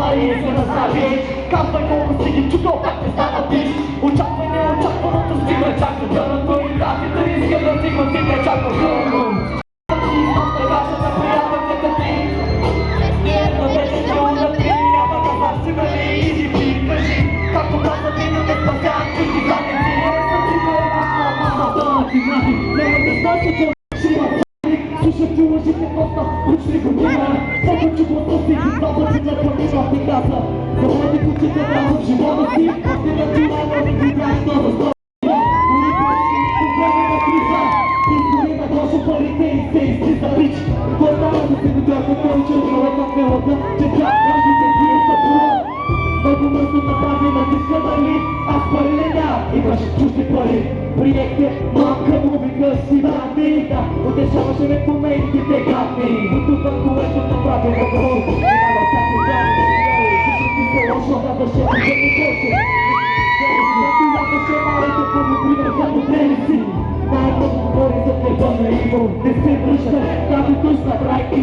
мали се разраби. Казвай колко си ги чукал, пак не стана пиш. Очаквай неочакваното, стига чак до дъното. И тази да иска да стигна, ти не чаква хълно. Ти имам да кажа на приятелите ти. Ето вече не удати, няма да върши нали. Иди ти кажи, както каза ти да не спасявам чужди задници. Ето ти ме на мамата ти нахи. Няма да знаеш, че слушах ти лъжите коста, учни година. Само че гласа си ги два пъти на планина ти каза. Заводи кучета рано в живота си, още натурално да видяш нова стоя. Дори по време на криза, избори на точно парите и се изтриза бич. Кой стана да се видяха той, че човека в мелата, че тя каждите тие са пора. Много мъсно направи на диска дали, аз пари не нямам, имаш чужди пари. Приехте, малка му вика си мамита, утешаваше ме по мейките гадни. От това, което направи на грол, няма всяки дни. Защото се лошо, казваше, че не хочу. Защото ядаше малите по-добри, като трени си. Най-много говори за плеба на Иво, не се връща, тази тъжна брайки.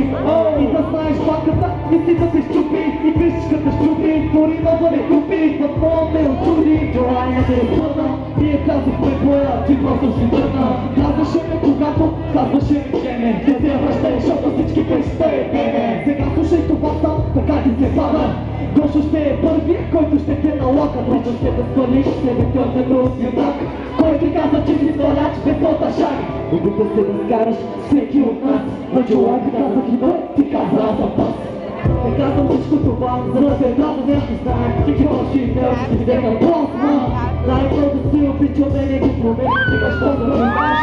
И да знаеш паката, и си да се щупи, и кришката щупи, дори нова не купи. В моя ме очуди, желая да е пърна, и я казахме боя, ти просто си тръгна. Казваше ме когато, казваше ми време, не се връщай, защото всички песите е време. Сега слушай това сам, така ти се пада. Гошо ще е първи, който ще те налага, просто ще да свалиш себе твърде грустнак. Кой ти каза, че си сваляч без оташак? Обича се да скараш всеки от нас. На чула ти казах и той, ти каза аз съм пас. Не казвам всичко това, за да се едно за нещо знаем. Всички лоши идеи ще ти взеха плосма. Най-много си обича мене ги промени, сега що да не знаем.